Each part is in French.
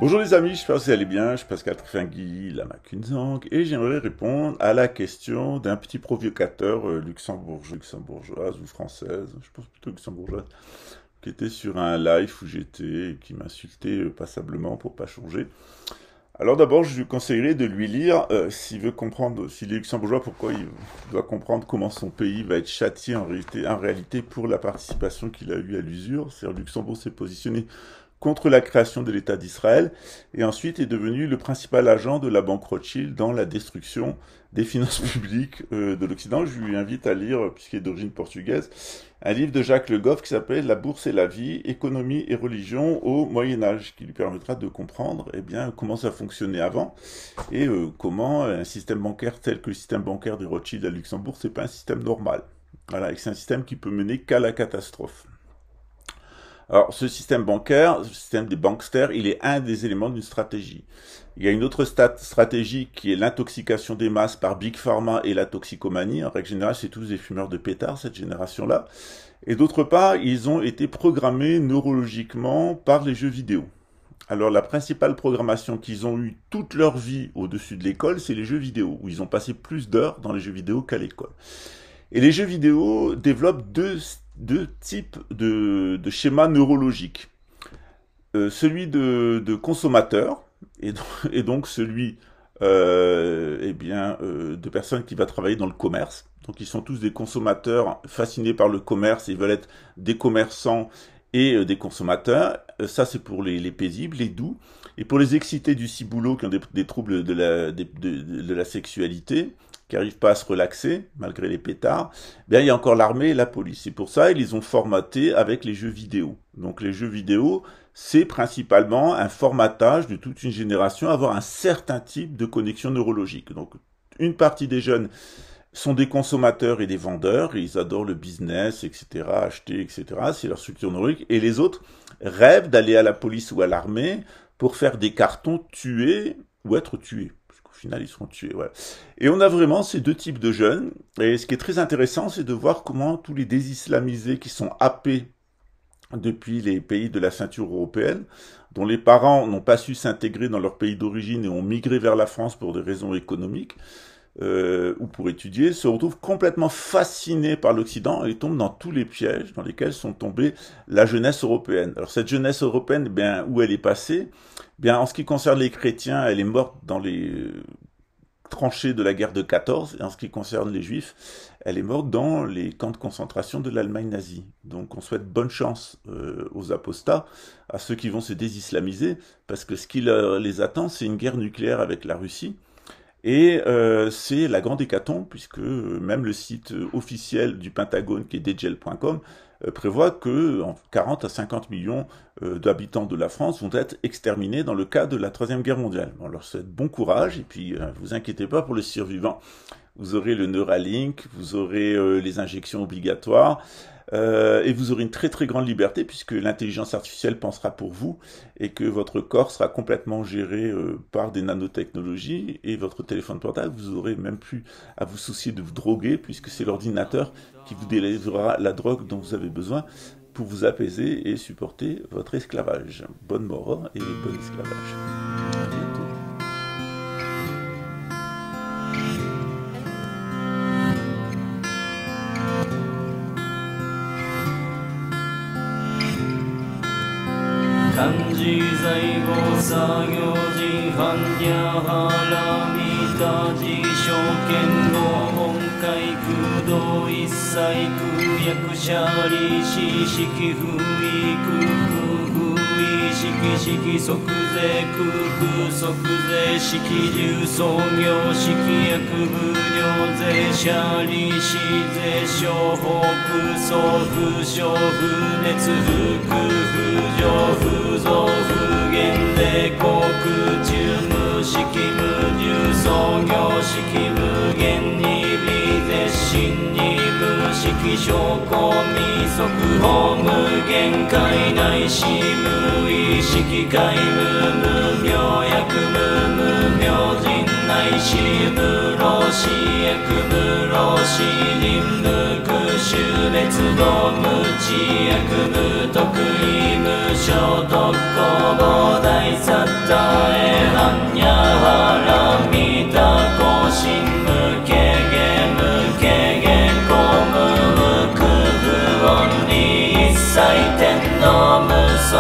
Bonjour les amis, j'espère que vous allez bien, je suis Pascal Trifingui, Lama Kunzang, et j'aimerais répondre à la question d'un petit provocateur luxembourgeoise ou française, je pense plutôt luxembourgeoise, qui était sur un live où j'étais et qui m'insultait passablement pour pas changer. Alors d'abord, je lui conseillerais de lui lire, s'il veut comprendre, s'il est luxembourgeois, pourquoi il doit comprendre comment son pays va être châtié en réalité pour la participation qu'il a eue à l'usure. C'est-à-dire Luxembourg s'est positionné contre la création de l'État d'Israël, et ensuite est devenu le principal agent de la banque Rothschild dans la destruction des finances publiques de l'Occident. Je lui invite à lire, puisqu'il est d'origine portugaise, un livre de Jacques Le Goff qui s'appelle « La bourse et la vie, économie et religion au Moyen-Âge », qui lui permettra de comprendre comment ça fonctionnait avant, et comment un système bancaire tel que le système bancaire des Rothschild à Luxembourg, c'est pas un système normal. Voilà, et c'est un système qui peut mener qu'à la catastrophe. Alors, ce système bancaire, ce système des banksters, il est un des éléments d'une stratégie. Il y a une autre stratégie qui est l'intoxication des masses par Big Pharma et la toxicomanie. En règle générale, c'est tous des fumeurs de pétards, cette génération-là. Et d'autre part, ils ont été programmés neurologiquement par les jeux vidéo. Alors, la principale programmation qu'ils ont eue toute leur vie au-dessus de l'école, c'est les jeux vidéo, où ils ont passé plus d'heures dans les jeux vidéo qu'à l'école. Et les jeux vidéo développent deux types de schémas neurologiques. Celui de consommateur, et donc celui de personnes qui vont travailler dans le commerce. Donc ils sont tous des consommateurs fascinés par le commerce, ils veulent être des commerçants et des consommateurs. Ça c'est pour les paisibles, les doux. Et pour les excités du ciboulot qui ont des troubles de la sexualité, qui n'arrivent pas à se relaxer, malgré les pétards, bien, il y a encore l'armée et la police. Et pour ça, ils les ont formatés avec les jeux vidéo. Donc les jeux vidéo, c'est principalement un formatage de toute une génération à avoir un certain type de connexion neurologique. Donc une partie des jeunes sont des consommateurs et des vendeurs, et ils adorent le business, etc., acheter, etc., c'est leur structure neurologique. Et les autres rêvent d'aller à la police ou à l'armée pour faire des cartons, tuer ou être tués. Au final, ils seront tués. Voilà. Et on a vraiment ces deux types de jeunes. Et ce qui est très intéressant, c'est de voir comment tous les désislamisés qui sont happés depuis les pays de la ceinture européenne, dont les parents n'ont pas su s'intégrer dans leur pays d'origine et ont migré vers la France pour des raisons économiques, ou pour étudier, se retrouvent complètement fascinés par l'Occident et tombent dans tous les pièges dans lesquels sont tombés la jeunesse européenne. Alors cette jeunesse européenne, bien, où elle est passée, bien, en ce qui concerne les chrétiens, elle est morte dans les tranchées de la guerre de 14, et en ce qui concerne les juifs, elle est morte dans les camps de concentration de l'Allemagne nazie. Donc on souhaite bonne chance aux apostats, à ceux qui vont se désislamiser, parce que ce qui les attend, c'est une guerre nucléaire avec la Russie. Et c'est la grande hécatombe, puisque même le site officiel du Pentagone, qui est dgel.com, prévoit que 40 à 50 millions d'habitants de la France vont être exterminés dans le cas de la Troisième Guerre mondiale. On leur souhaite bon courage, et puis vous inquiétez pas pour les survivants. Vous aurez le Neuralink, vous aurez les injections obligatoires, et vous aurez une très très grande liberté puisque l'intelligence artificielle pensera pour vous et que votre corps sera complètement géré par des nanotechnologies, et votre téléphone portable, vous aurez même plus à vous soucier de vous droguer puisque c'est l'ordinateur qui vous délivrera la drogue dont vous avez besoin pour vous apaiser et supporter votre esclavage. Bonne mort et bon esclavage. À bientôt. 漢字財宝作業時半や腹見た字証券語本会空洞一切空役者利子式不意空空不意式式即税空空即税式重創業式役無料税者利子税商法空送不商不熱不空不上不増不減税航空中無式無重創業式無限に微税新に無式証拠未速報無限界内し無意識界無無明薬無無明人内し無老死薬無老死人無空種別動無知薬無得意無所得公募大殺えはんにゃはらみたこしんむけげむけげこむむくふおんに一切天の無足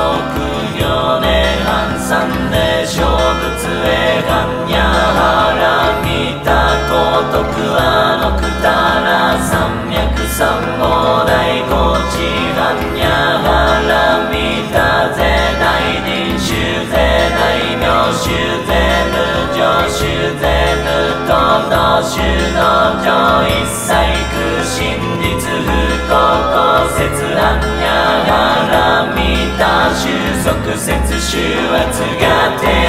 行ねはんさんで小仏へはんにゃはらみたこ徳はのくたら三脈三宝大高知はんにゃはらみたぜ大臨修ぜ大名修ぜ無常修ぜ無等の修の上一切空真実不幸公説はんにゃはらみた収束説収圧がて